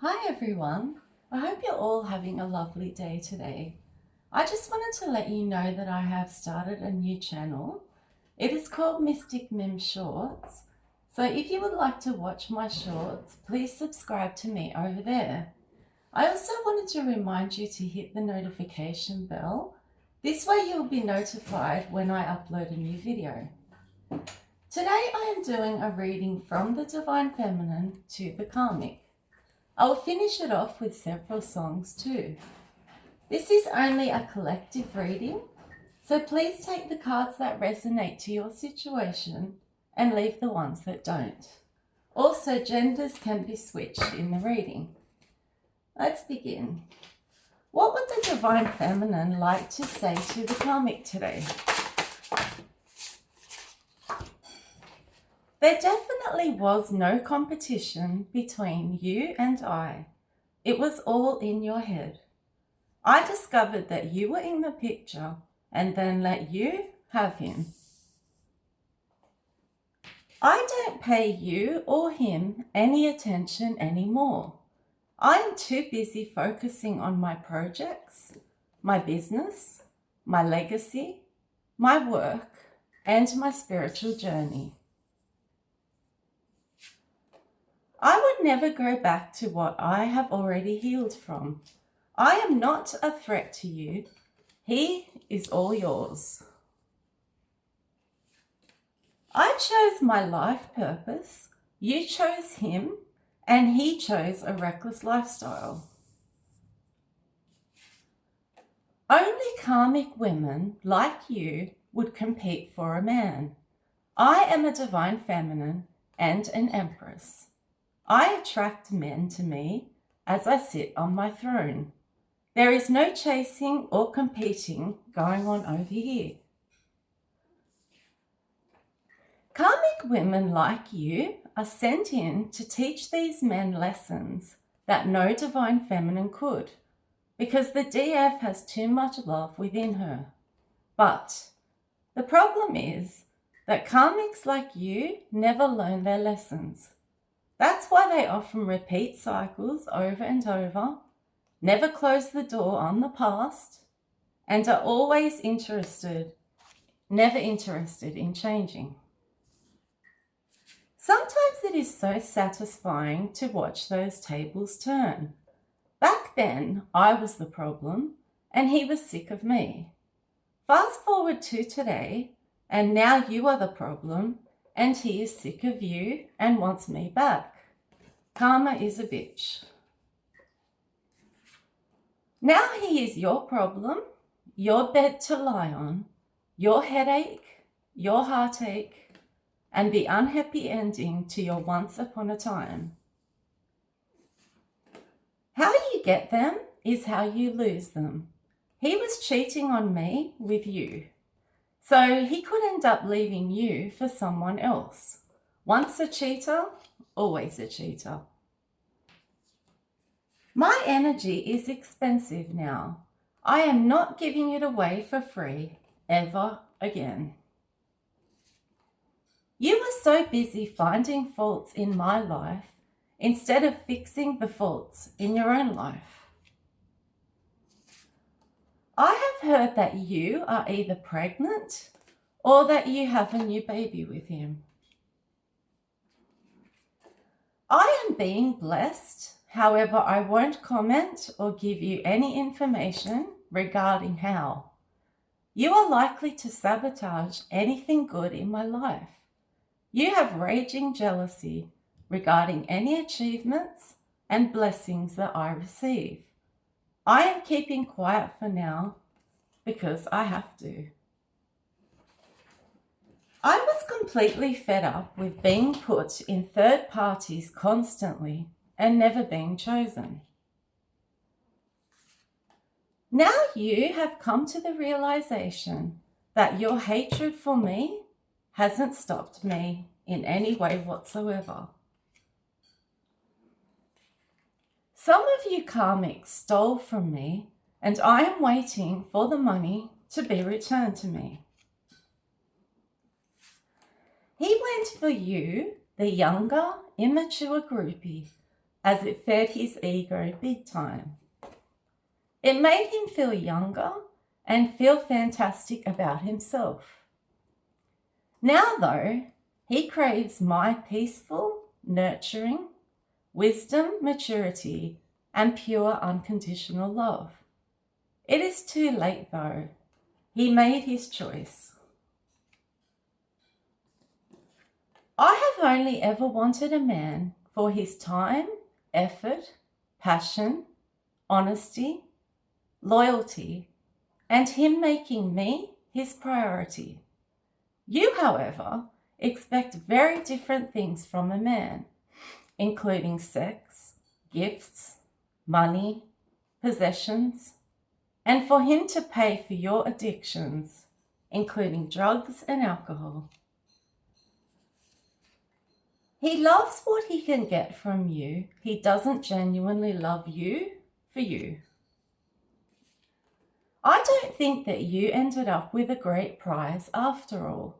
Hi everyone, I hope you're all having a lovely day today. I just wanted to let you know that I have started a new channel. It is called Mystic Mim Shorts. So if you would like to watch my shorts, please subscribe to me over there. I also wanted to remind you to hit the notification bell. This way you'll be notified when I upload a new video. Today I am doing a reading from the Divine Feminine to the Karmic. I will finish it off with several songs too. This is only a collective reading, so please take the cards that resonate to your situation and leave the ones that don't. Also, genders can be switched in the reading. Let's begin. What would the Divine Feminine like to say to the Karmic today? There definitely was no competition between you and I. It was all in your head. I discovered that you were in the picture and then let you have him. I don't pay you or him any attention anymore. I am too busy focusing on my projects, my business, my legacy, my work, and my spiritual journey. I would never go back to what I have already healed from. I am not a threat to you. He is all yours. I chose my life purpose, you chose him, and he chose a reckless lifestyle. Only karmic women like you would compete for a man. I am a divine feminine and an empress. I attract men to me as I sit on my throne. There is no chasing or competing going on over here. Karmic women like you are sent in to teach these men lessons that no divine feminine could, because the DF has too much love within her. But the problem is that karmics like you never learn their lessons. That's why they often repeat cycles over and over, never close the door on the past, and are always never interested in changing. Sometimes it is so satisfying to watch those tables turn. Back then, I was the problem, and he was sick of me. Fast forward to today, and now you are the problem, and he is sick of you and wants me back. Karma is a bitch. Now he is your problem, your bed to lie on, your headache, your heartache, and the unhappy ending to your once upon a time. How you get them is how you lose them. He was cheating on me with you. So he could end up leaving you for someone else. Once a cheater, always a cheater. My energy is expensive now. I am not giving it away for free ever again. You were so busy finding faults in my life instead of fixing the faults in your own life. I have heard that you are either pregnant or that you have a new baby with him. I am being blessed, however, I won't comment or give you any information regarding how. You are likely to sabotage anything good in my life. You have raging jealousy regarding any achievements and blessings that I receive. I am keeping quiet for now because I have to. I was completely fed up with being put in third parties constantly and never being chosen. Now you have come to the realization that your hatred for me hasn't stopped me in any way whatsoever. Some of you karmics stole from me, and I am waiting for the money to be returned to me. He went for you, the younger, immature groupie, as it fed his ego big time. It made him feel younger and feel fantastic about himself. Now, though, he craves my peaceful, nurturing, wisdom, maturity, and pure unconditional love. It is too late, though. He made his choice. I have only ever wanted a man for his time, effort, passion, honesty, loyalty, and him making me his priority. You, however, expect very different things from a man, including sex, gifts, money, possessions, and for him to pay for your addictions, including drugs and alcohol. He loves what he can get from you. He doesn't genuinely love you for you. I don't think that you ended up with a great prize after all.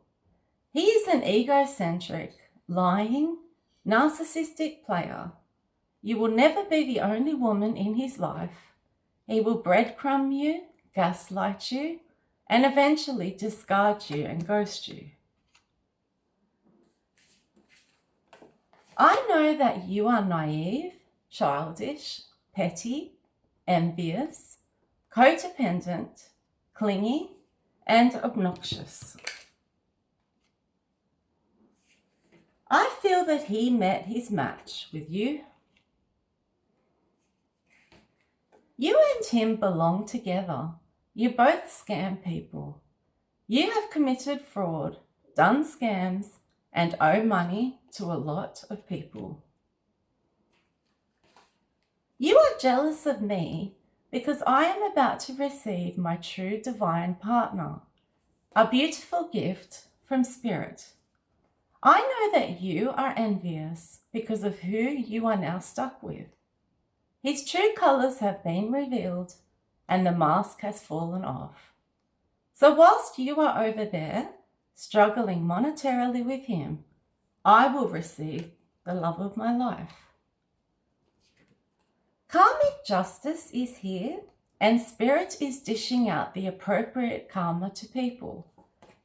He is an egocentric, lying, narcissistic player. You will never be the only woman in his life. He will breadcrumb you, gaslight you, and eventually discard you and ghost you. I know that you are naive, childish, petty, envious, codependent, clingy, and obnoxious. I feel that he met his match with you. You and him belong together. You both scam people. You have committed fraud, done scams, and owe money to a lot of people. You are jealous of me because I am about to receive my true divine partner, a beautiful gift from Spirit. I know that you are envious because of who you are now stuck with. His true colours have been revealed and the mask has fallen off. So whilst you are over there struggling monetarily with him, I will receive the love of my life. Karmic justice is here, and Spirit is dishing out the appropriate karma to people,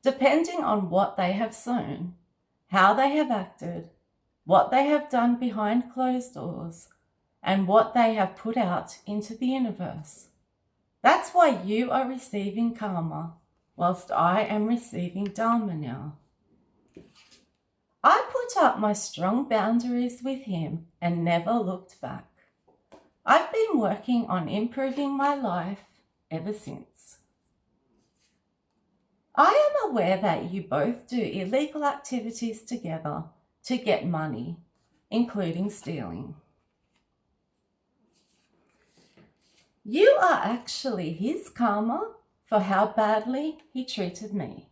depending on what they have sown, how they have acted, what they have done behind closed doors, and what they have put out into the universe. That's why you are receiving karma, whilst I am receiving dharma now. I put up my strong boundaries with him and never looked back. I've been working on improving my life ever since. I am aware that you both do illegal activities together to get money, including stealing. You are actually his karma for how badly he treated me.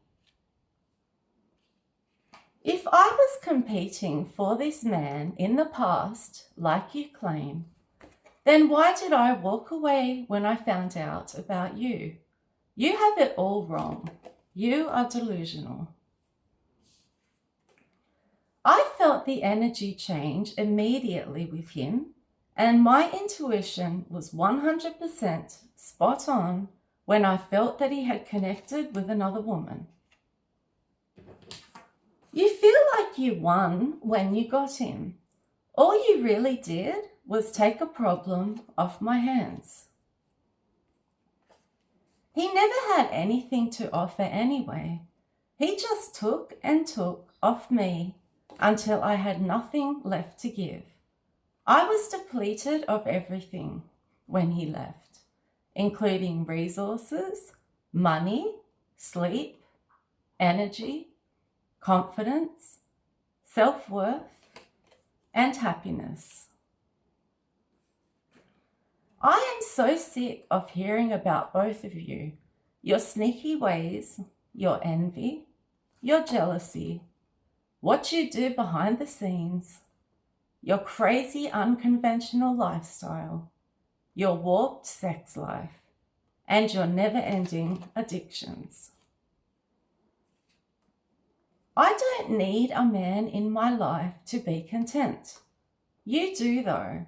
If I was competing for this man in the past, like you claim, then why did I walk away when I found out about you? You have it all wrong. You are delusional. I felt the energy change immediately with him, and my intuition was 100% spot on when I felt that he had connected with another woman. You feel like you won when you got him. All you really did was take a problem off my hands. He never had anything to offer anyway. He just took and took off me until I had nothing left to give. I was depleted of everything when he left, including resources, money, sleep, energy, confidence, self-worth, and happiness. I am so sick of hearing about both of you, your sneaky ways, your envy, your jealousy, what you do behind the scenes, your crazy unconventional lifestyle, your warped sex life, and your never-ending addictions. I don't need a man in my life to be content. You do though.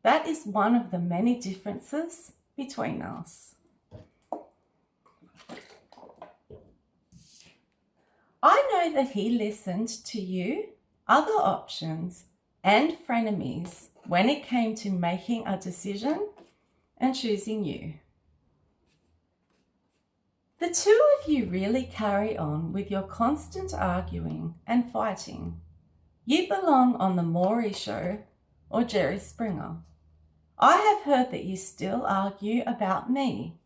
That is one of the many differences between us. I know that he listened to you, other options, and frenemies when it came to making a decision and choosing you. The two of you really carry on with your constant arguing and fighting. You belong on the Maury Show or Jerry Springer. I have heard that you still argue about me.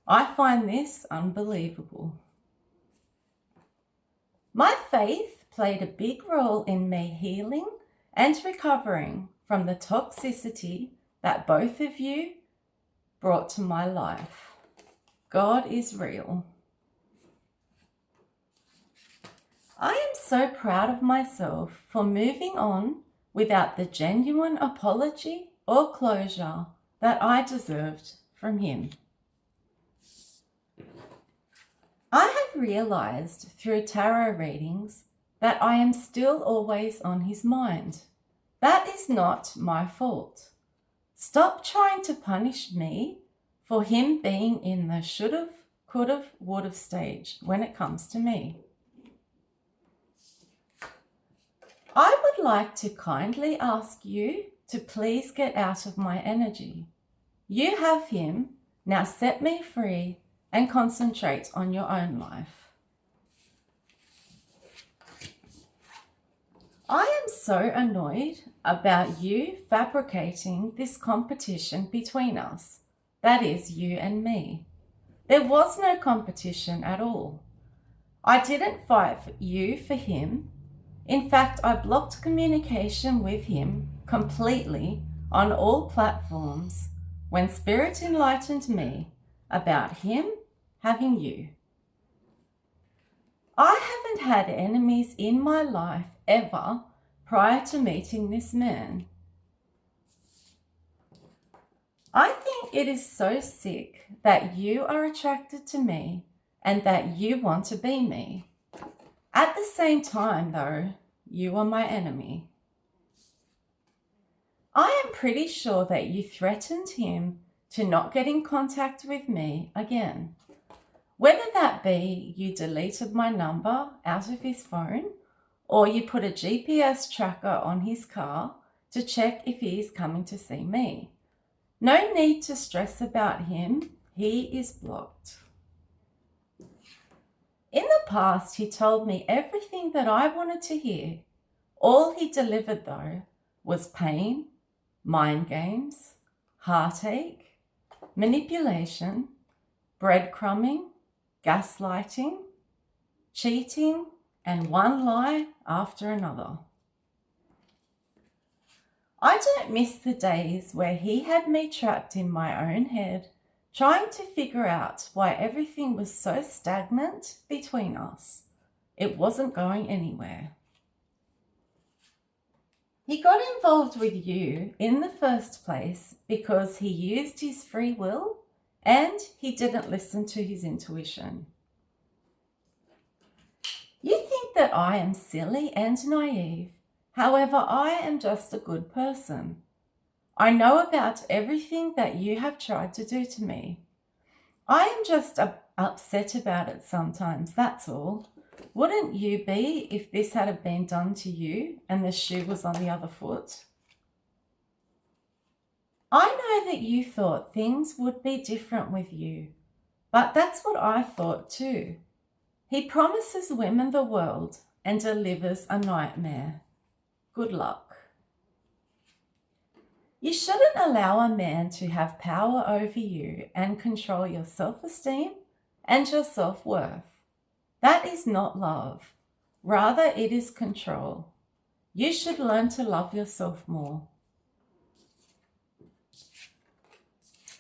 I find this unbelievable. My faith played a big role in me healing and recovering from the toxicity that both of you brought to my life. God is real. I am so proud of myself for moving on without the genuine apology or closure that I deserved from him. I have realized through tarot readings that I am still always on his mind. That is not my fault. Stop trying to punish me for him being in the should've, could've, would've stage when it comes to me. I would like to kindly ask you to please get out of my energy. You have him, now set me free and concentrate on your own life. I am so annoyed about you fabricating this competition between us. That is you and me. There was no competition at all. I didn't fight you for him. In fact, I blocked communication with him completely on all platforms when Spirit enlightened me about him having you. I haven't had enemies in my life ever prior to meeting this man. I think it is so sick that you are attracted to me and that you want to be me. At the same time, though, you are my enemy. I am pretty sure that you threatened him to not get in contact with me again. Whether that be you deleted my number out of his phone or you put a GPS tracker on his car to check if he is coming to see me. No need to stress about him. He is blocked. In the past, he told me everything that I wanted to hear. All he delivered, though, was pain, mind games, heartache, manipulation, breadcrumbing, gaslighting, cheating, and one lie after another. I don't miss the days where he had me trapped in my own head, trying to figure out why everything was so stagnant between us. It wasn't going anywhere. He got involved with you in the first place because he used his free will and he didn't listen to his intuition. You think that I am silly and naive. However, I am just a good person. I know about everything that you have tried to do to me. I am just upset about it sometimes, that's all. Wouldn't you be if this had been done to you and the shoe was on the other foot? I know that you thought things would be different with you, but that's what I thought too. He promises women the world and delivers a nightmare. Good luck. You shouldn't allow a man to have power over you and control your self-esteem and your self-worth. That is not love. Rather, it is control. You should learn to love yourself more.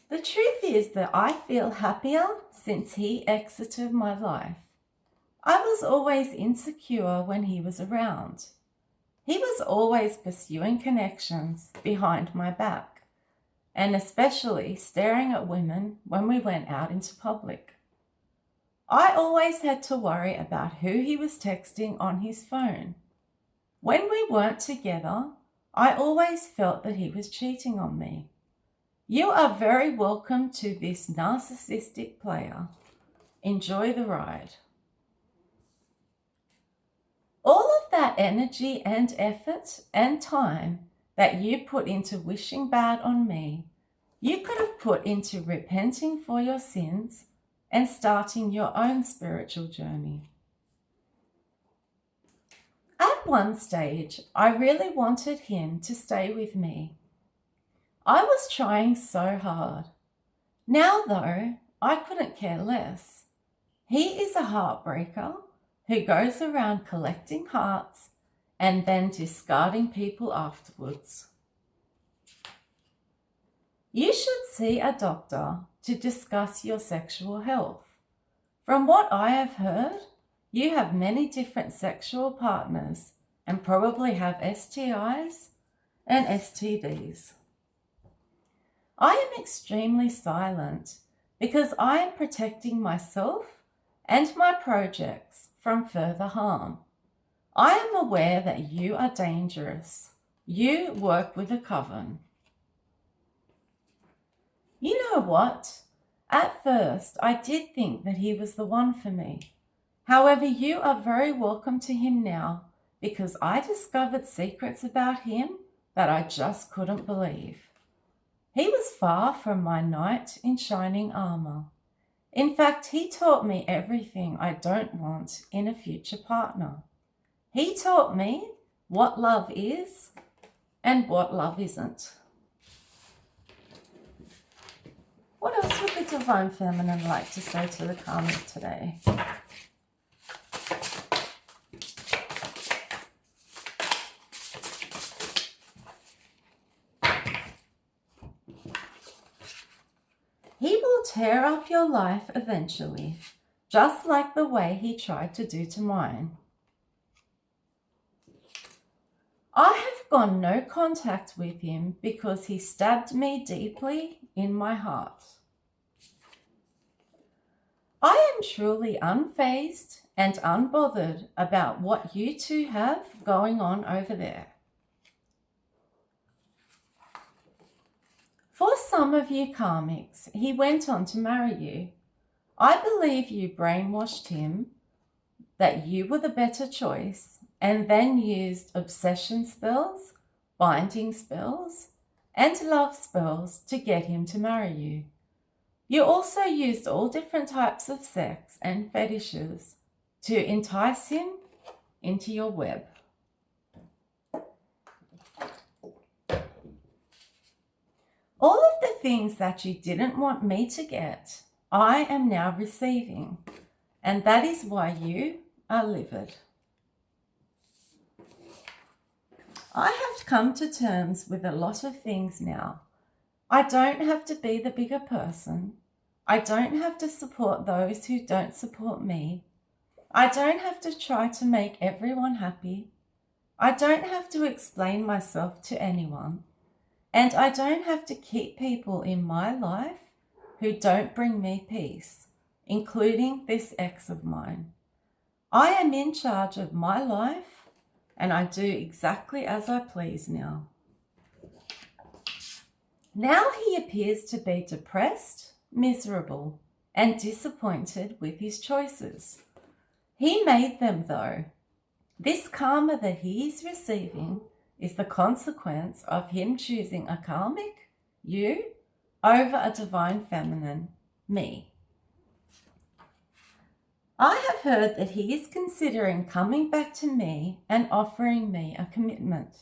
The truth is that I feel happier since he exited my life. I was always insecure when he was around. He was always pursuing connections behind my back, and especially staring at women when we went out into public. I always had to worry about who he was texting on his phone. When we weren't together, I always felt that he was cheating on me. You are very welcome to this narcissistic player. Enjoy the ride. All of that energy and effort and time that you put into wishing bad on me, you could have put into repenting for your sins and starting your own spiritual journey. At one stage, I really wanted him to stay with me. I was trying so hard. Now, though, I couldn't care less. He is a heartbreaker who goes around collecting hearts and then discarding people afterwards. You should see a doctor to discuss your sexual health. From what I have heard, you have many different sexual partners and probably have STIs and STDs. I am extremely silent because I am protecting myself and my projects from further harm. I am aware that you are dangerous. You work with a coven. You know what? At first, I did think that he was the one for me. However, you are very welcome to him now because I discovered secrets about him that I just couldn't believe. He was far from my knight in shining armor. In fact, he taught me everything I don't want in a future partner. He taught me what love is and what love isn't. What else would the Divine Feminine like to say to the Karmic today? He will tear up your life eventually, just like the way he tried to do to mine. I have gone no contact with him because he stabbed me deeply in my heart. I am truly unfazed and unbothered about what you two have going on over there. For some of you karmics, he went on to marry you. I believe you brainwashed him that you were the better choice and then used obsession spells, binding spells, and love spells to get him to marry you. You also used all different types of sex and fetishes to entice him into your web. All of the things that you didn't want me to get, I am now receiving, and that is why you are livid. I have come to terms with a lot of things now. I don't have to be the bigger person. I don't have to support those who don't support me. I don't have to try to make everyone happy. I don't have to explain myself to anyone. And I don't have to keep people in my life who don't bring me peace, including this ex of mine. I am in charge of my life and I do exactly as I please now. Now he appears to be depressed, miserable, and disappointed with his choices. He made them though. This karma that he is receiving is the consequence of him choosing a karmic, you, over a divine feminine, me. I have heard that he is considering coming back to me and offering me a commitment.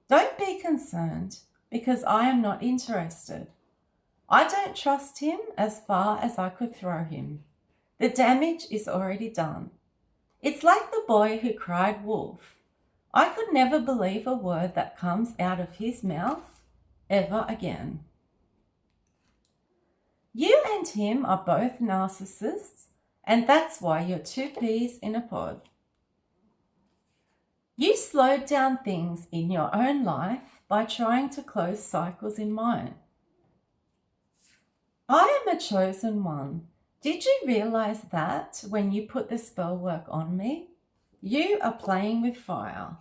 Don't be concerned because I am not interested. I don't trust him as far as I could throw him. The damage is already done. It's like the boy who cried wolf. I could never believe a word that comes out of his mouth ever again. You and him are both narcissists, and that's why you're two peas in a pod. You slowed down things in your own life by trying to close cycles in mine. I am a chosen one. Did you realize that when you put the spell work on me? You are playing with fire.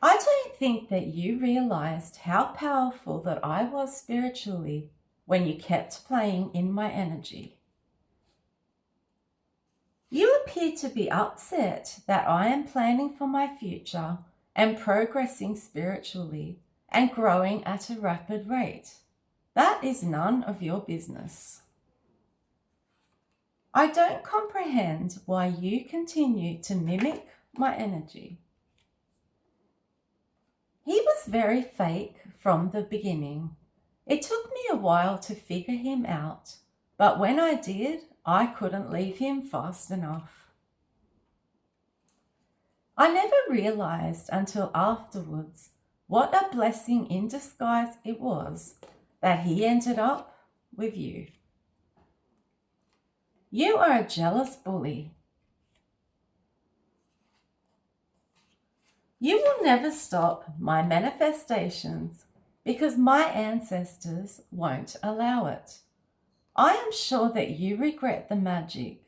I don't think that you realized how powerful that I was spiritually when you kept playing in my energy. You appear to be upset that I am planning for my future and progressing spiritually and growing at a rapid rate. That is none of your business. I don't comprehend why you continue to mimic my energy. He was very fake from the beginning. It took me a while to figure him out, but when I did, I couldn't leave him fast enough. I never realized until afterwards what a blessing in disguise it was that he ended up with you. You are a jealous bully. You will never stop my manifestations because my ancestors won't allow it. I am sure that you regret the magic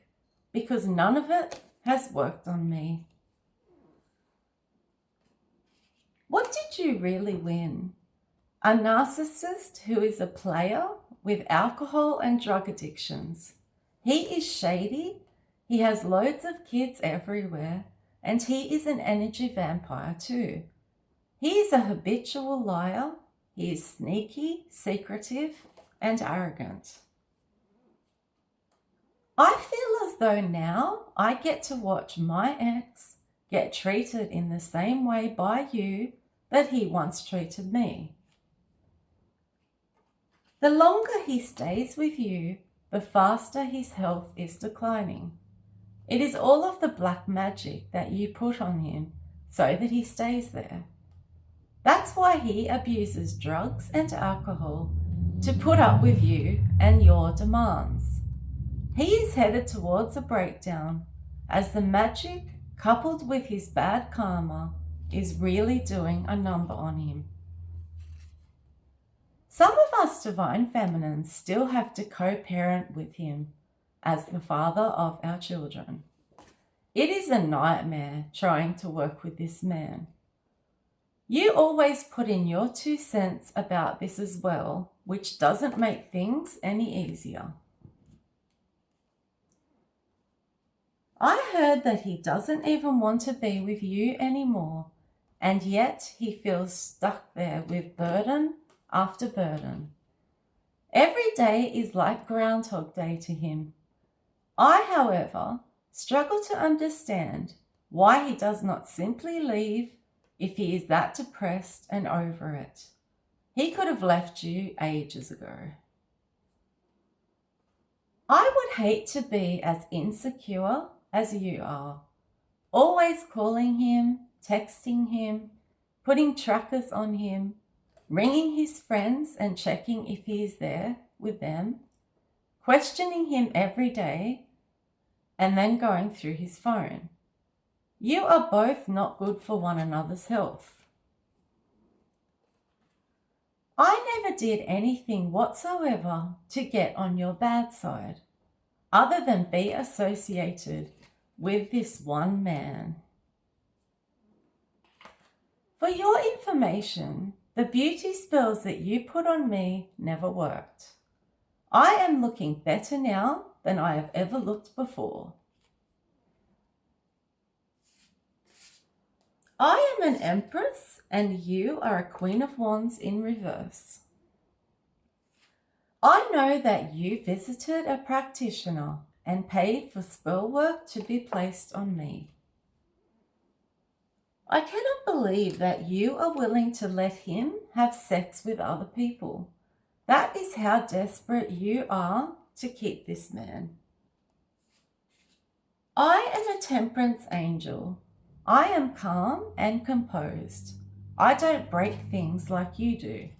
because none of it has worked on me. What did you really win? A narcissist who is a player with alcohol and drug addictions. He is shady, he has loads of kids everywhere, and he is an energy vampire too. He is a habitual liar, he is sneaky, secretive, and arrogant. I feel as though now I get to watch my ex get treated in the same way by you that he once treated me. The longer he stays with you, the faster his health is declining. It is all of the black magic that you put on him so that he stays there. That's why he abuses drugs and alcohol to put up with you and your demands. He is headed towards a breakdown as the magic, coupled with his bad karma, is really doing a number on him. Some of us divine feminines still have to co-parent with him as the father of our children. It is a nightmare trying to work with this man. You always put in your 2 cents about this as well, which doesn't make things any easier. I heard that he doesn't even want to be with you anymore, and yet he feels stuck there with burden after burden. Every day is like Groundhog Day to him. I, however, struggle to understand why he does not simply leave if he is that depressed and over it. He could have left you ages ago. I would hate to be as insecure as you are, always calling him, texting him, putting trackers on him, ringing his friends and checking if he is there with them, questioning him every day, and then going through his phone. You are both not good for one another's health. I never did anything whatsoever to get on your bad side, other than be associated with this one man. For your information, the beauty spells that you put on me never worked. I am looking better now than I have ever looked before. I am an empress and you are a queen of wands in reverse. I know that you visited a practitioner and paid for spell work to be placed on me. I cannot believe that you are willing to let him have sex with other people. That is how desperate you are to keep this man. I am a temperance angel. I am calm and composed. I don't break things like you do.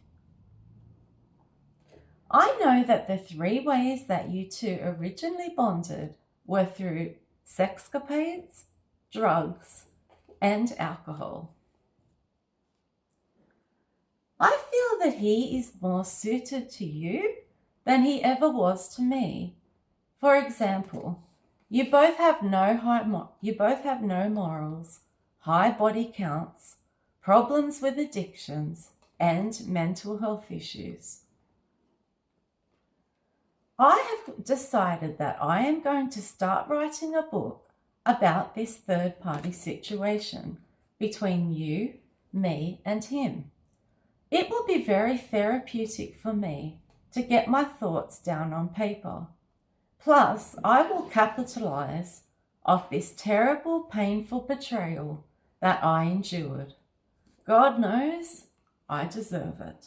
I know that the 3 ways that you two originally bonded were through sexcapades, drugs, and alcohol. I feel that he is more suited to you than he ever was to me. For example, you both have no morals, high body counts, problems with addictions, and mental health issues. I have decided that I am going to start writing a book about this third-party situation between you, me, and him. It will be very therapeutic for me to get my thoughts down on paper. Plus, I will capitalize off this terrible, painful betrayal that I endured. God knows I deserve it.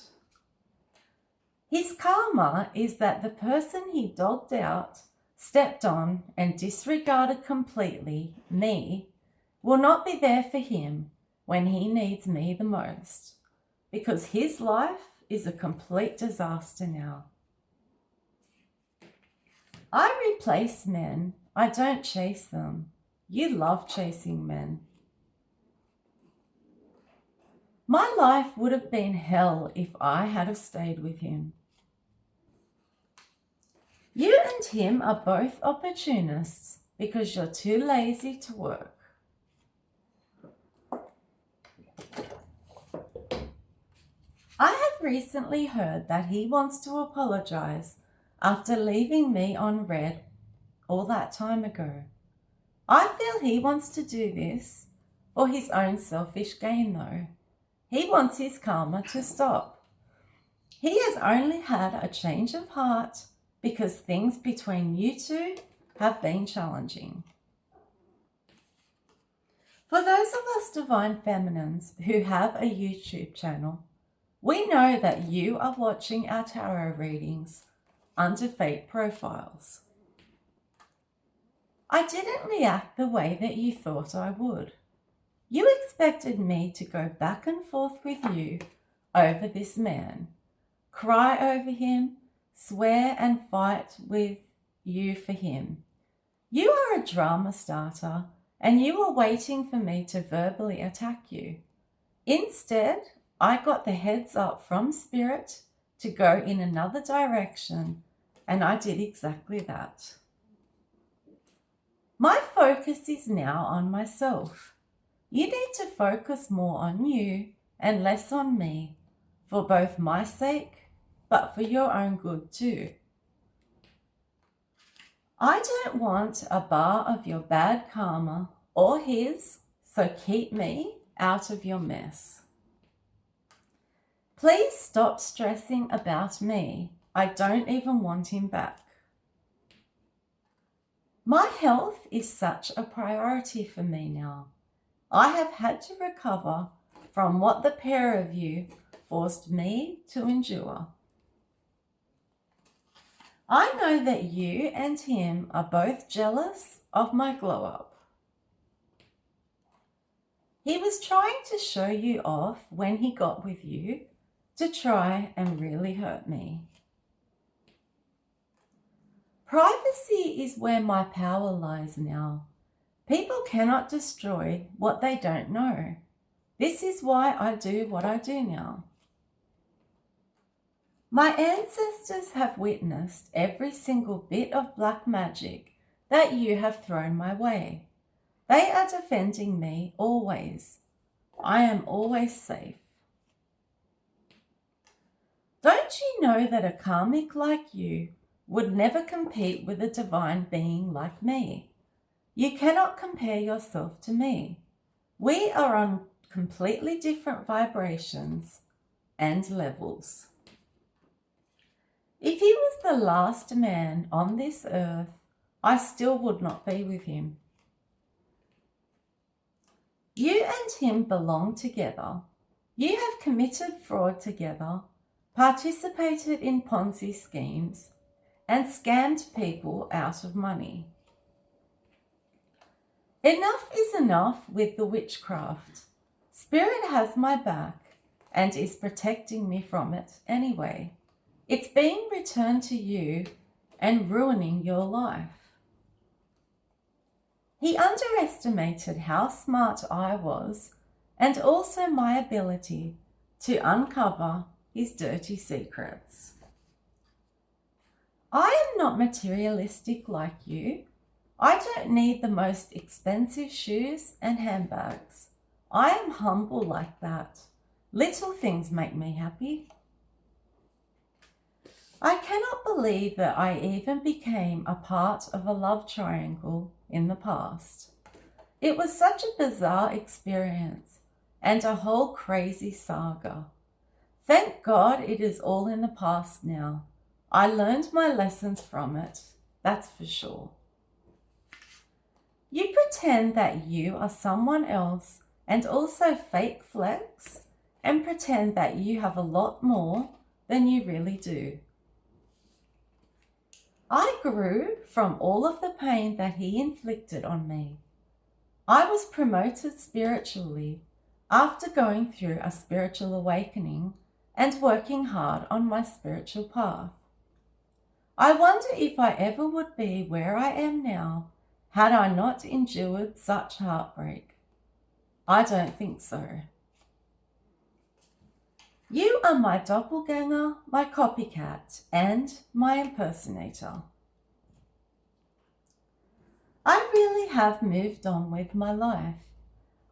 His karma is that the person he dogged out, stepped on, and disregarded completely, me, will not be there for him when he needs me the most, because his life is a complete disaster now. I replace men, I don't chase them. You love chasing men. My life would have been hell if I had have stayed with him. You and him are both opportunists because you're too lazy to work. I have recently heard that he wants to apologize after leaving me on red all that time ago. I feel he wants to do this for his own selfish gain though. He wants his karma to stop. He has only had a change of heart because things between you two have been challenging. For those of us divine feminines who have a YouTube channel, we know that you are watching our tarot readings under fake profiles. I didn't react the way that you thought I would. You expected me to go back and forth with you over this man, cry over him, swear and fight with you for him. You are a drama starter and you were waiting for me to verbally attack you. Instead, I got the heads up from Spirit to go in another direction, and I did exactly that. My focus is now on myself. You need to focus more on you and less on me, for both my sake, but for your own good too. I don't want a bar of your bad karma or his, so keep me out of your mess. Please stop stressing about me. I don't even want him back. My health is such a priority for me now. I have had to recover from what the pair of you forced me to endure. I know that you and him are both jealous of my glow up. He was trying to show you off when he got with you to try and really hurt me. Privacy is where my power lies now. People cannot destroy what they don't know. This is why I do what I do now. My ancestors have witnessed every single bit of black magic that you have thrown my way. They are defending me always. I am always safe. Don't you know that a karmic like you would never compete with a divine being like me? You cannot compare yourself to me. We are on completely different vibrations and levels. If he was the last man on this earth, I still would not be with him. You and him belong together. You have committed fraud together, participated in Ponzi schemes, and scammed people out of money. Enough is enough with the witchcraft. Spirit has my back and is protecting me from it anyway. It's being returned to you and ruining your life. He underestimated how smart I was and also my ability to uncover his dirty secrets. I am not materialistic like you. I don't need the most expensive shoes and handbags. I am humble like that. Little things make me happy. I cannot believe that I even became a part of a love triangle in the past. It was such a bizarre experience and a whole crazy saga. Thank God it is all in the past now. I learned my lessons from it, that's for sure. You pretend that you are someone else and also fake flex and pretend that you have a lot more than you really do. I grew from all of the pain that he inflicted on me. I was promoted spiritually after going through a spiritual awakening and working hard on my spiritual path. I wonder if I ever would be where I am now had I not endured such heartbreak. I don't think so. You are my doppelganger, my copycat, and my impersonator. I really have moved on with my life.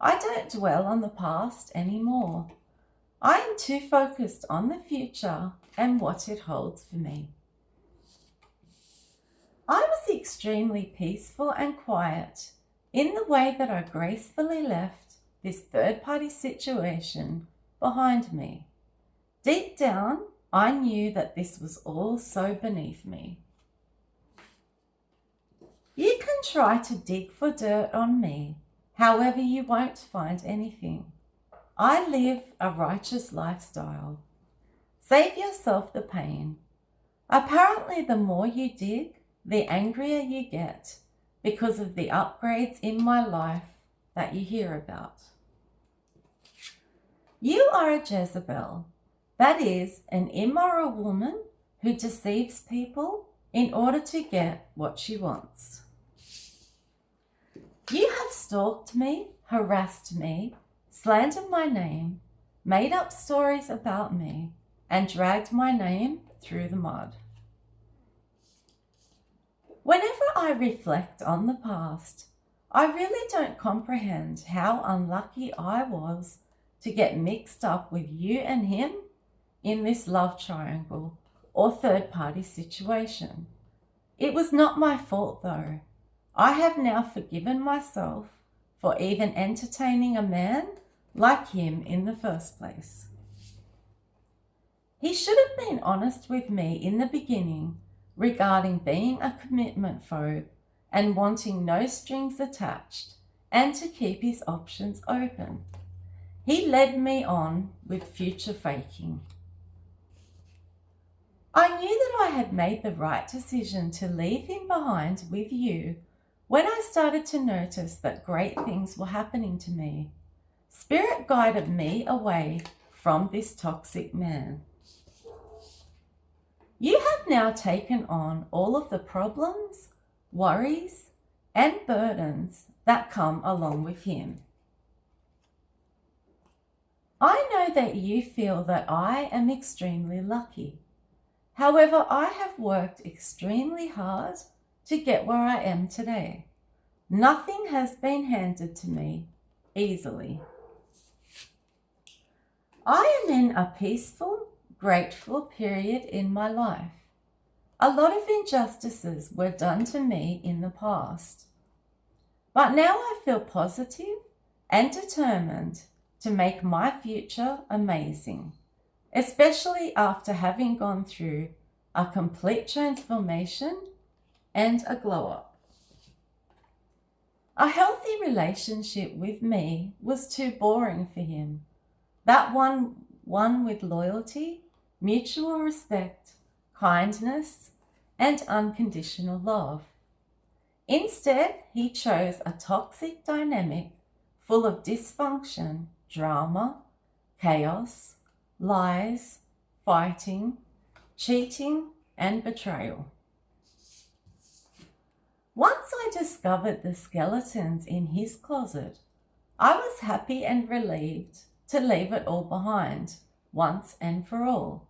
I don't dwell on the past anymore. I am too focused on the future and what it holds for me. I was extremely peaceful and quiet in the way that I gracefully left this third-party situation behind me. Deep down, I knew that this was all so beneath me. You can try to dig for dirt on me, however you won't find anything. I live a righteous lifestyle. Save yourself the pain. Apparently, the more you dig, the angrier you get because of the upgrades in my life that you hear about. You are a Jezebel. That is, an immoral woman who deceives people in order to get what she wants. You have stalked me, harassed me, slandered my name, made up stories about me, and dragged my name through the mud. Whenever I reflect on the past, I really don't comprehend how unlucky I was to get mixed up with you and him in this love triangle or third-party situation. It was not my fault though. I have now forgiven myself for even entertaining a man like him in the first place. He should have been honest with me in the beginning regarding being a commitment phobe and wanting no strings attached and to keep his options open. He led me on with future faking. I knew that I had made the right decision to leave him behind with you when I started to notice that great things were happening to me. Spirit guided me away from this toxic man. You have now taken on all of the problems, worries, and burdens that come along with him. I know that you feel that I am extremely lucky. However, I have worked extremely hard to get where I am today. Nothing has been handed to me easily. I am in a peaceful, grateful period in my life. A lot of injustices were done to me in the past, but now I feel positive and determined to make my future amazing, especially after having gone through a complete transformation and a glow up. A healthy relationship with me was too boring for him. That one with loyalty, mutual respect, kindness, and unconditional love. Instead, he chose a toxic dynamic full of dysfunction, drama, chaos, lies, fighting, cheating, and betrayal. Once I discovered the skeletons in his closet, I was happy and relieved to leave it all behind, once and for all.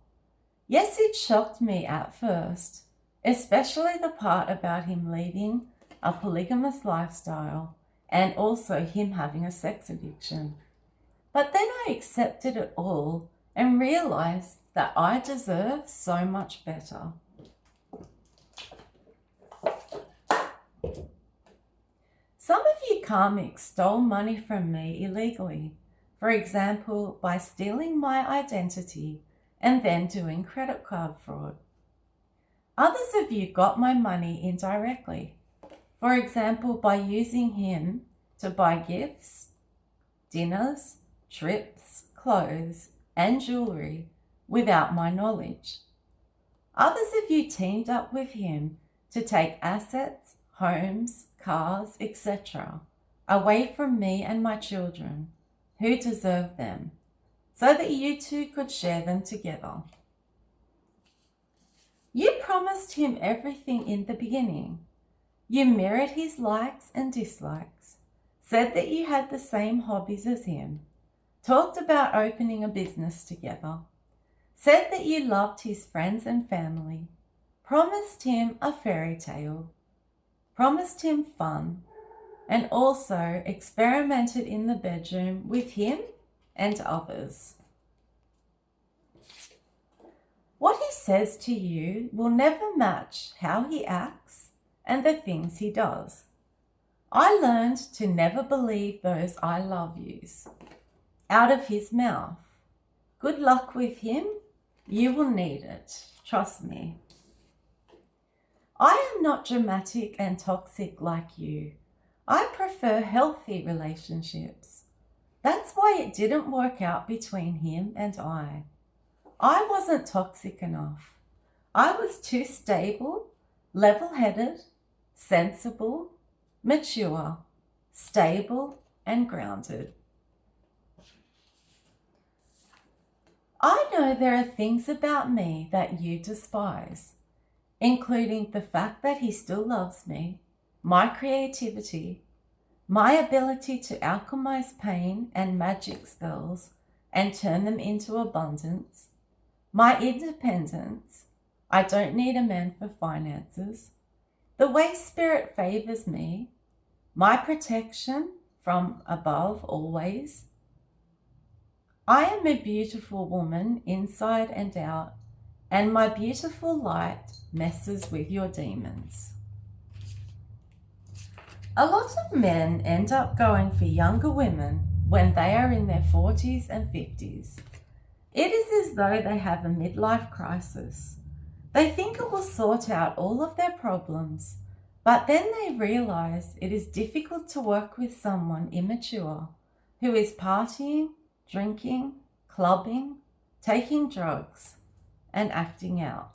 Yes, it shocked me at first, especially the part about him leading a polygamous lifestyle and also him having a sex addiction. But then I accepted it all and realized that I deserve so much better. Some of you karmics stole money from me illegally, for example, by stealing my identity and then doing credit card fraud. Others of you got my money indirectly, for example, by using him to buy gifts, dinners, trips, clothes, and jewelry without my knowledge. Others of you teamed up with him to take assets, homes, cars, etc. away from me and my children, who deserve them, so that you two could share them together. You promised him everything in the beginning. You mirrored his likes and dislikes, said that you had the same hobbies as him, talked about opening a business together, said that you loved his friends and family, promised him a fairy tale, promised him fun, and also experimented in the bedroom with him and others. What he says to you will never match how he acts and the things he does. I learned to never believe those I love yous out of his mouth. Good luck with him. You will need it. Trust me. I am not dramatic and toxic like you. I prefer healthy relationships. That's why it didn't work out between him and I. I wasn't toxic enough. I was too stable, level-headed, sensible, mature, stable, and grounded. I know there are things about me that you despise, including the fact that he still loves me, my creativity, my ability to alchemize pain and magic spells and turn them into abundance, my independence, I don't need a man for finances, the way spirit favors me, my protection from above always. I am a beautiful woman inside and out, and my beautiful light messes with your demons. A lot of men end up going for younger women when they are in their 40s and 50s. It is as though they have a midlife crisis. They think it will sort out all of their problems, but then they realize it is difficult to work with someone immature who is partying, drinking, clubbing, taking drugs, and acting out.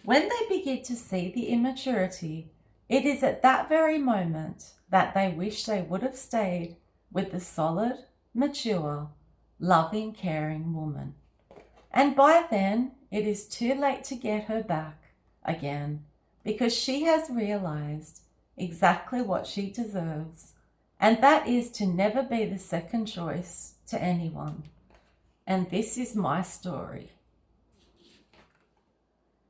When they begin to see the immaturity, it is at that very moment that they wish they would have stayed with the solid, mature, loving, caring woman. And by then, it is too late to get her back again, because she has realized exactly what she deserves, and that is to never be the second choice to anyone. And this is my story.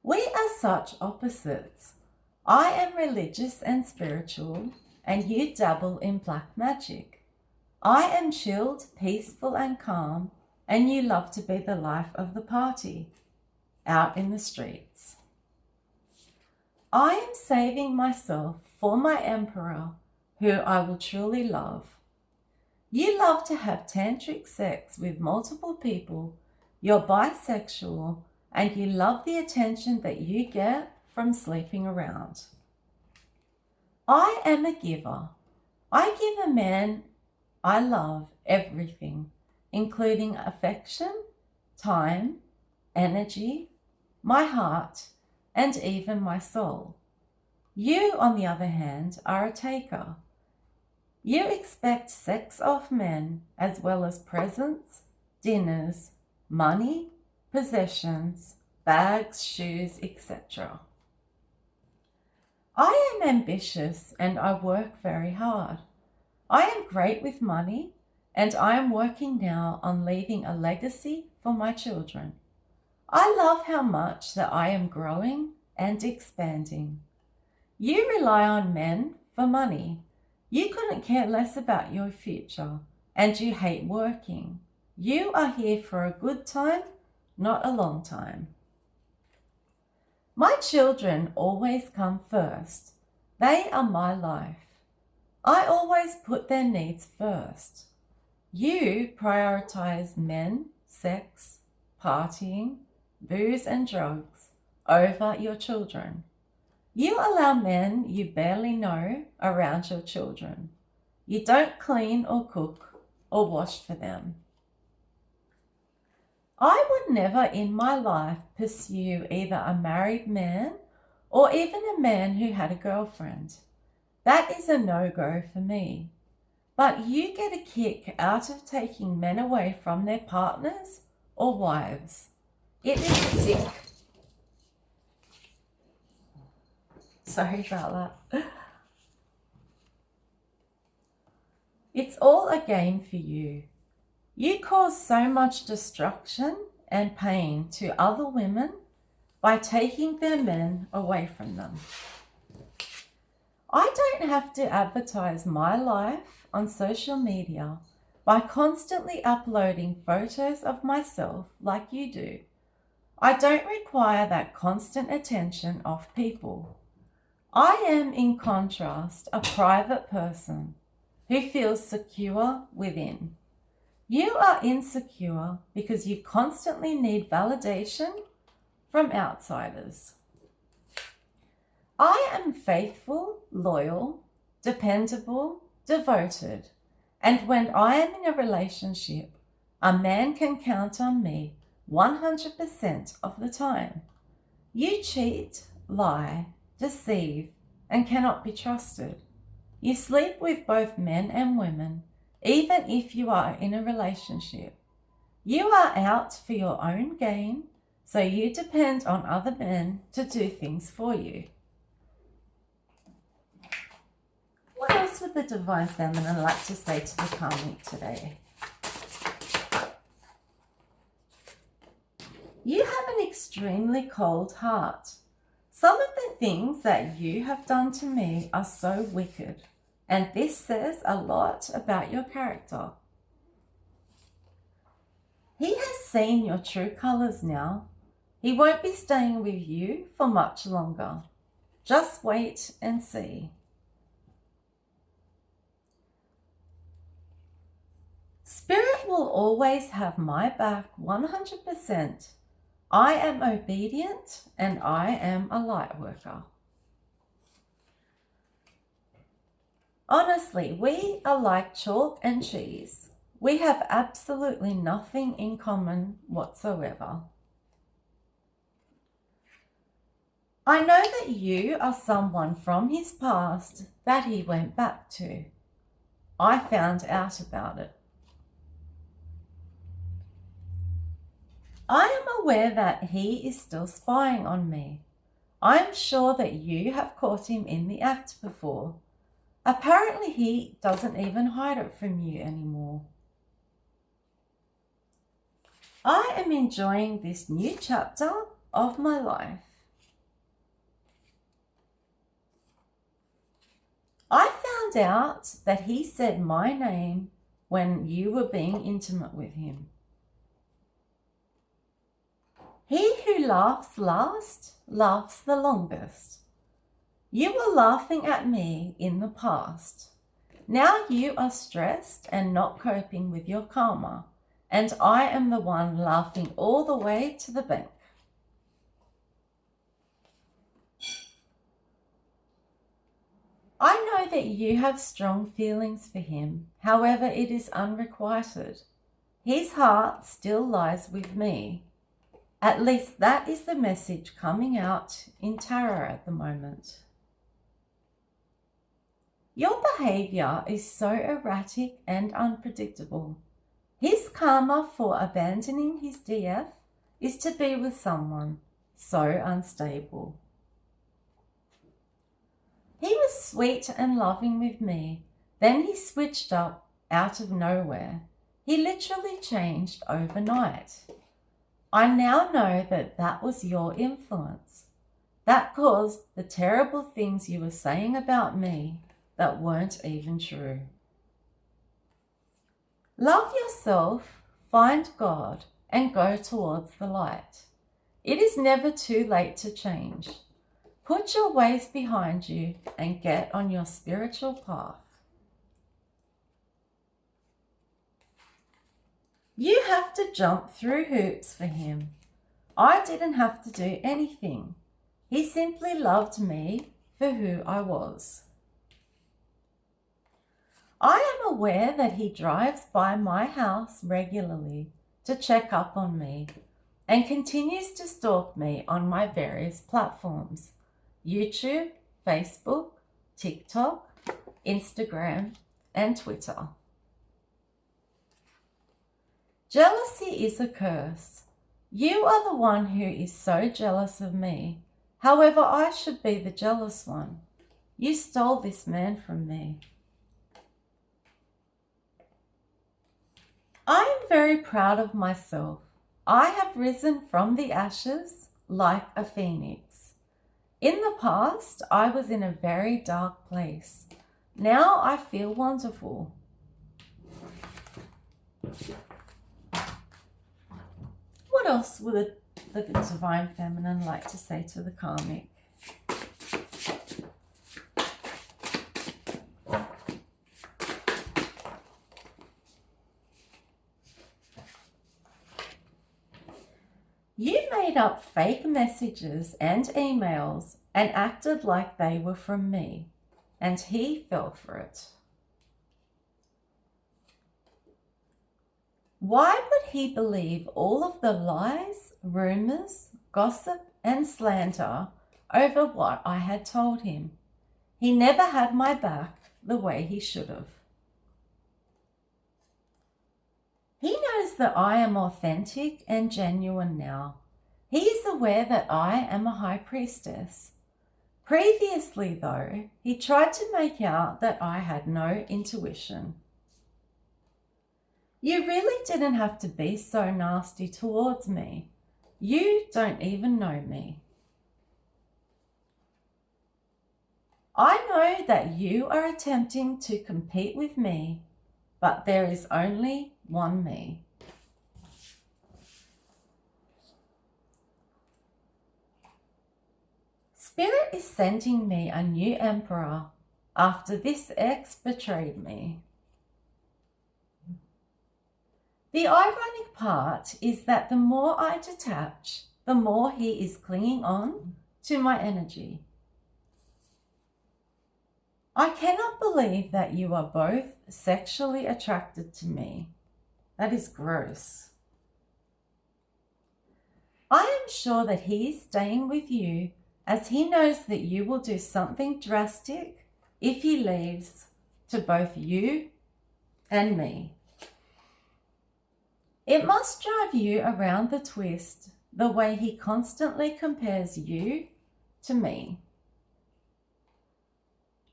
We are such opposites. I am religious and spiritual, and you dabble in black magic. I am chilled, peaceful, and calm, and you love to be the life of the party, out in the streets. I am saving myself for my emperor, who I will truly love. You love to have tantric sex with multiple people, you're bisexual, and you love the attention that you get from sleeping around. I am a giver. I give a man I love everything, including affection, time, energy, my heart, and even my soul. You, on the other hand, are a taker. You expect sex off men as well as presents, dinners, money, possessions, bags, shoes, etc. I am ambitious and I work very hard. I am great with money, and I am working now on leaving a legacy for my children. I love how much that I am growing and expanding. You rely on men for money. You couldn't care less about your future, and you hate working. You are here for a good time, not a long time. My children always come first. They are my life. I always put their needs first. You prioritize men, sex, partying, booze and drugs over your children. You allow men you barely know around your children. You don't clean or cook or wash for them. I would never in my life pursue either a married man or even a man who had a girlfriend. That is a no-go for me. But you get a kick out of taking men away from their partners or wives. It is sick. Sorry about that. It's all a game for you. You cause so much destruction and pain to other women by taking their men away from them. I don't have to advertise my life on social media by constantly uploading photos of myself like you do. I don't require that constant attention of people. I am, in contrast, a private person who feels secure within. You are insecure because you constantly need validation from outsiders. I am faithful, loyal, dependable, devoted, and when I am in a relationship, a man can count on me 100% of the time. You cheat, lie, deceive, and cannot be trusted. You sleep with both men and women, even if you are in a relationship. You are out for your own gain, so you depend on other men to do things for you. What else would the Divine Feminine like to say to the Karmic today? You have an extremely cold heart. Some of the things that you have done to me are so wicked, and this says a lot about your character. He has seen your true colours now. He won't be staying with you for much longer. Just wait and see. Spirit will always have my back 100%. I am obedient and I am a light worker. Honestly, we are like chalk and cheese. We have absolutely nothing in common whatsoever. I know that you are someone from his past that he went back to. I found out about it. I am aware that he is still spying on me. I am sure that you have caught him in the act before. Apparently he doesn't even hide it from you anymore. I am enjoying this new chapter of my life. I found out that he said my name when you were being intimate with him. He who laughs last laughs the longest. You were laughing at me in the past. Now you are stressed and not coping with your karma, and I am the one laughing all the way to the bank. I know that you have strong feelings for him, however it is unrequited. His heart still lies with me. At least that is the message coming out in tarot at the moment. Your behavior is so erratic and unpredictable. His karma for abandoning his DF is to be with someone so unstable. He was sweet and loving with me, then he switched up out of nowhere. He literally changed overnight. I now know that that was your influence. That caused the terrible things you were saying about me that weren't even true. Love yourself, find God, and go towards the light. It is never too late to change. Put your ways behind you and get on your spiritual path. You have to jump through hoops for him. I didn't have to do anything. He simply loved me for who I was. I am aware that he drives by my house regularly to check up on me and continues to stalk me on my various platforms: YouTube, Facebook, TikTok, Instagram, and Twitter. Jealousy is a curse. You are the one who is so jealous of me. However, I should be the jealous one. You stole this man from me. I am very proud of myself. I have risen from the ashes like a phoenix. In the past, I was in a very dark place. Now I feel wonderful. What else would the Divine Feminine like to say to the Karmic? You made up fake messages and emails and acted like they were from me, and he fell for it. Why would he believe all of the lies, rumors, gossip, and slander over what I had told him? He never had my back the way he should have. He knows that I am authentic and genuine now. He is aware that I am a high priestess. Previously, though, he tried to make out that I had no intuition. You really didn't have to be so nasty towards me. You don't even know me. I know that you are attempting to compete with me, but there is only one me. Spirit is sending me a new emperor after this ex betrayed me. The ironic part is that the more I detach, the more he is clinging on to my energy. I cannot believe that you are both sexually attracted to me. That is gross. I am sure that he is staying with you as he knows that you will do something drastic if he leaves to both you and me. It must drive you around the twist the way he constantly compares you to me.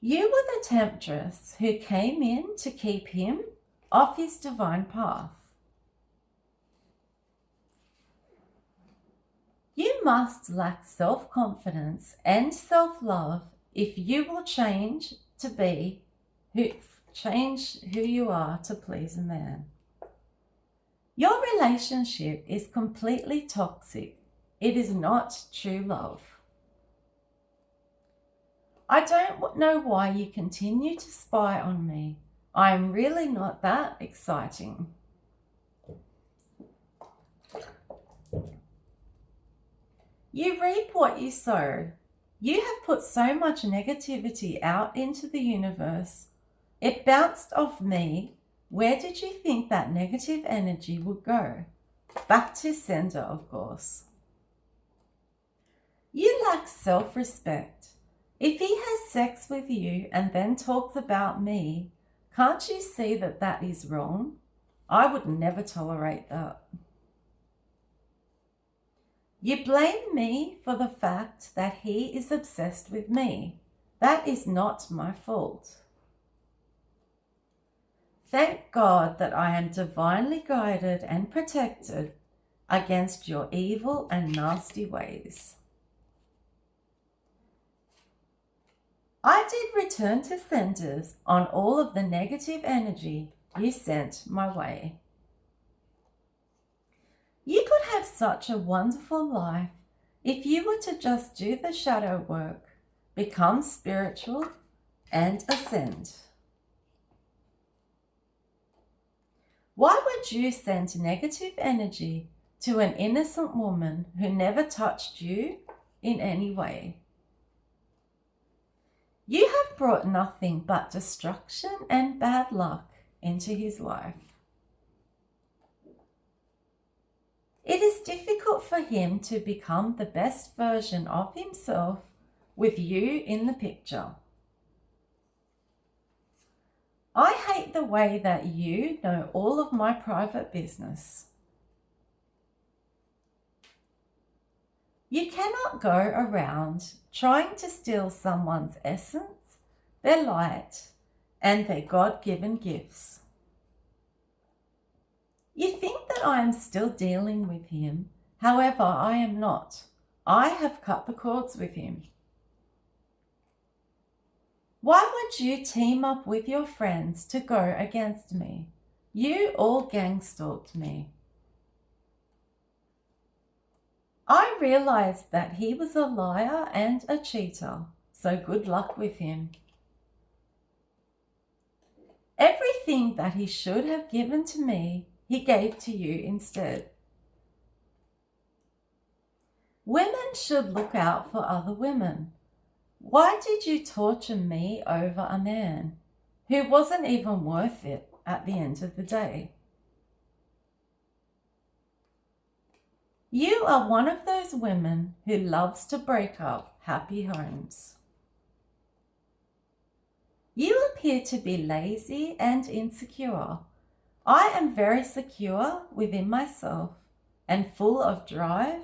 You were the temptress who came in to keep him off his divine path. You must lack self-confidence and self-love if you will change who you are to please a man. Your relationship is completely toxic. It is not true love. I don't know why you continue to spy on me. I am really not that exciting. You reap what you sow. You have put so much negativity out into the universe. It bounced off me. Where did you think that negative energy would go? Back to sender, of course. You lack self-respect. If he has sex with you and then talks about me, can't you see that that is wrong? I would never tolerate that. You blame me for the fact that he is obsessed with me. That is not my fault. Thank God that I am divinely guided and protected against your evil and nasty ways. I did return to senders on all of the negative energy you sent my way. You could have such a wonderful life if you were to just do the shadow work, become spiritual, and ascend. Why would you send negative energy to an innocent woman who never touched you in any way? You have brought nothing but destruction and bad luck into his life. It is difficult for him to become the best version of himself with you in the picture. I hate the way that you know all of my private business. You cannot go around trying to steal someone's essence, their light, and their God-given gifts. You think that I am still dealing with him. However, I am not. I have cut the cords with him. Why would you team up with your friends to go against me? You all gang-stalked me. I realized that he was a liar and a cheater, so good luck with him. Everything that he should have given to me, he gave to you instead. Women should look out for other women. Why did you torture me over a man who wasn't even worth it at the end of the day? You are one of those women who loves to break up happy homes. You appear to be lazy and insecure. I am very secure within myself and full of drive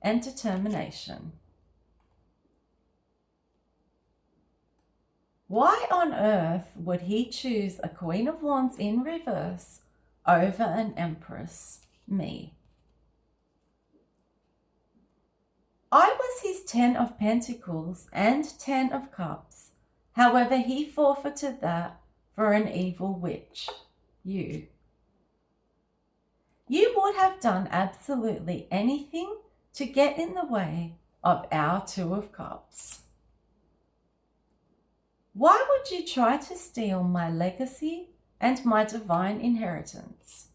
and determination. Why on earth would he choose a Queen of Wands in reverse over an Empress, me? I was his 10 of Pentacles and 10 of Cups. However, he forfeited that for an evil witch, you. You would have done absolutely anything to get in the way of our 2 of Cups. Why would you try to steal my legacy and my divine inheritance?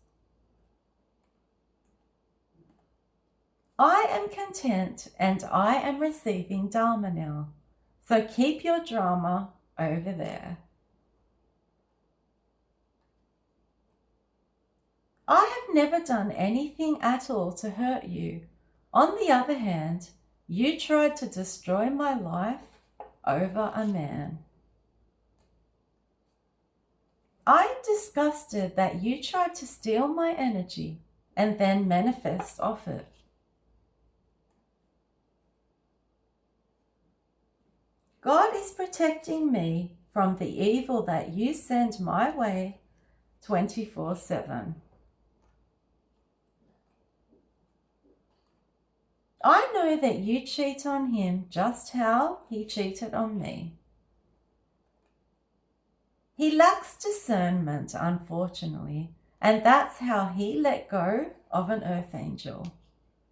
I am content and I am receiving Dharma now, so keep your drama over there. I have never done anything at all to hurt you. On the other hand, you tried to destroy my life over a man. I am disgusted that you tried to steal my energy and then manifest off it. God is protecting me from the evil that you send my way 24/7. I know that you cheat on him just how he cheated on me. He lacks discernment, unfortunately, and that's how he let go of an earth angel,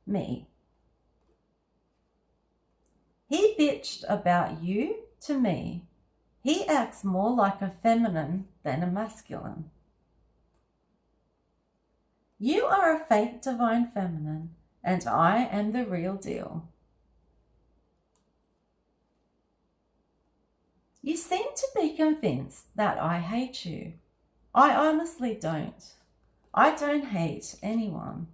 me. He bitched about you to me. He acts more like a feminine than a masculine. You are a fake divine feminine, and I am the real deal. You seem to be convinced that I hate you. I honestly don't. I don't hate anyone.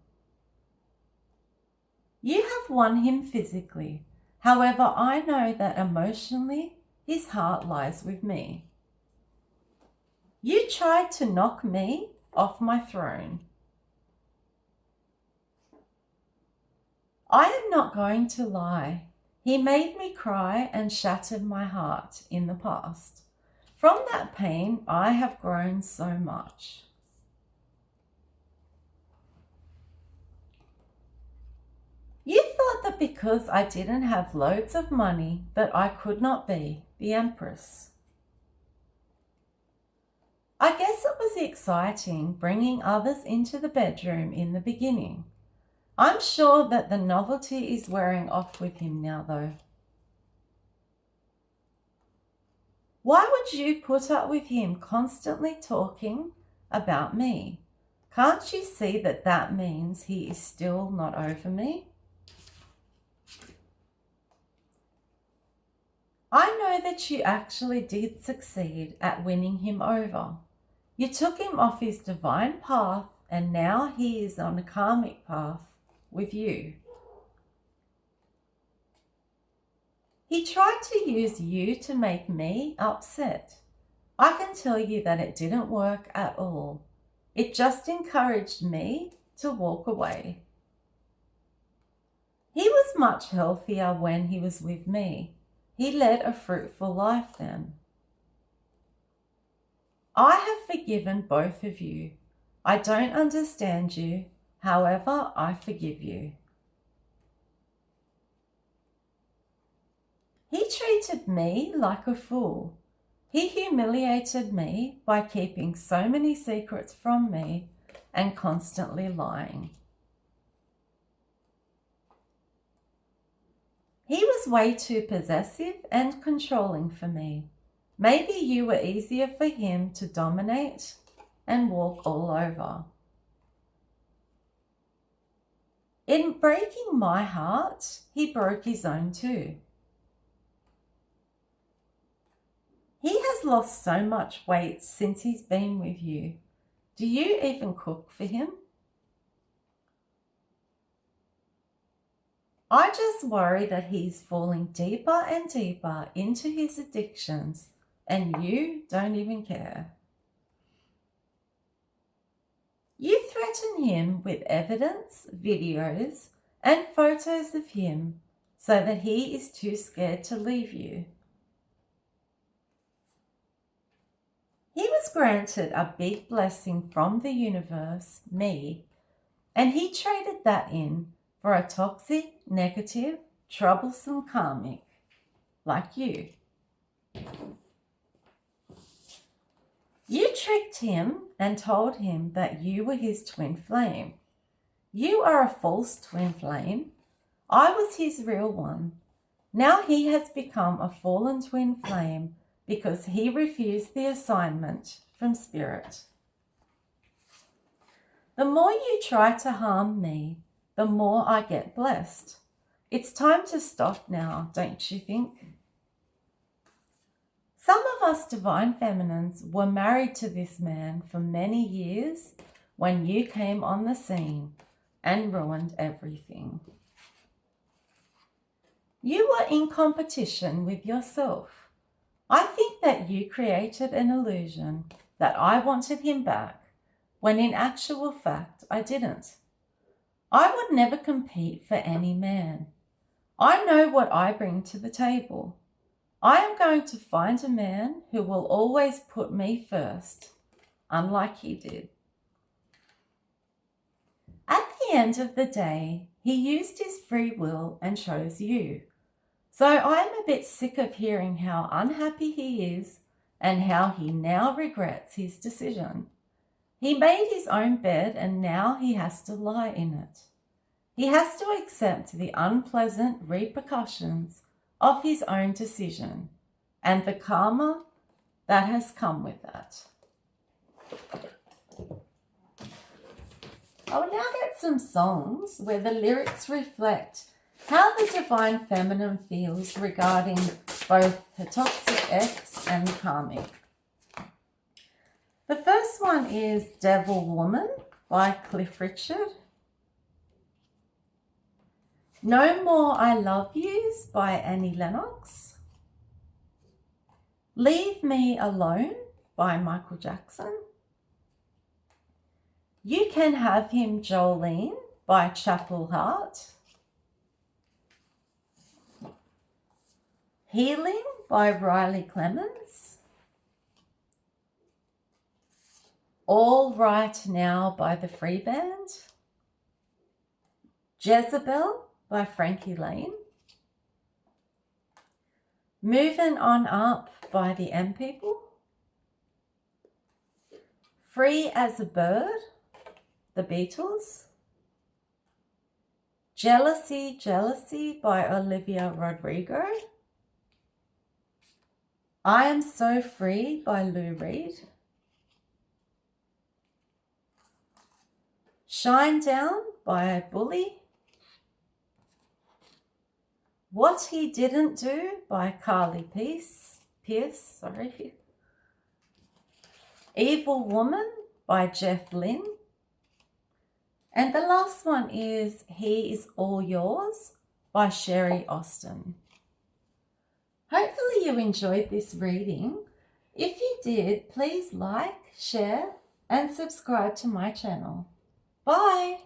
You have won him physically. However, I know that emotionally, his heart lies with me. You tried to knock me off my throne. I am not going to lie. He made me cry and shattered my heart in the past. From that pain, I have grown so much. You thought that because I didn't have loads of money that I could not be the Empress. I guess it was exciting bringing others into the bedroom in the beginning. I'm sure that the novelty is wearing off with him now, though. Why would you put up with him constantly talking about me? Can't you see that that means he is still not over me? I know that you actually did succeed at winning him over. You took him off his divine path and now he is on a karmic path with you. He tried to use you to make me upset. I can tell you that it didn't work at all. It just encouraged me to walk away. He was much healthier when he was with me. He led a fruitful life then. I have forgiven both of you. I don't understand you. However, I forgive you. He treated me like a fool. He humiliated me by keeping so many secrets from me and constantly lying. He was way too possessive and controlling for me. Maybe you were easier for him to dominate and walk all over. In breaking my heart, he broke his own too. He has lost so much weight since he's been with you. Do you even cook for him? I just worry that he's falling deeper and deeper into his addictions and you don't even care. You threaten him with evidence, videos, and photos of him so that he is too scared to leave you. He was granted a big blessing from the universe, me, and he traded that in for a toxic, negative, troublesome karmic like you. You tricked him and told him that you were his twin flame. You are a false twin flame. I was his real one. Now he has become a fallen twin flame because he refused the assignment from Spirit. The more you try to harm me, the more I get blessed. It's time to stop now, don't you think? Some of us divine feminines were married to this man for many years when you came on the scene and ruined everything. You were in competition with yourself. I think that you created an illusion that I wanted him back, when in actual fact I didn't. I would never compete for any man. I know what I bring to the table. I am going to find a man who will always put me first, unlike he did. At the end of the day, he used his free will and chose you. So I'm a bit sick of hearing how unhappy he is and how he now regrets his decision. He made his own bed and now he has to lie in it. He has to accept the unpleasant repercussions of his own decision and the karma that has come with that. I will now get some songs where the lyrics reflect how the divine feminine feels regarding both her toxic ex and the karmic. The first one is Devil Woman by Cliff Richard. No More I Love Yous by Annie Lennox. Leave Me Alone by Michael Jackson. You Can Have Him Jolene by Chapel Heart. Healing by Riley Clemens. All Right Now by the Free Band. Jezebel by Frankie Lane. Moving On Up by the M People. Free as a Bird, The Beatles. Jealousy, Jealousy by Olivia Rodrigo. I Am So Free by Lou Reed. Shinedown by Bully. What He Didn't Do by Carly Pierce. Evil Woman by Jeff Lynne. And the last one is He Is All Yours by Sherry Austin. Hopefully you enjoyed this reading. If you did, please like, share, and subscribe to my channel. Bye!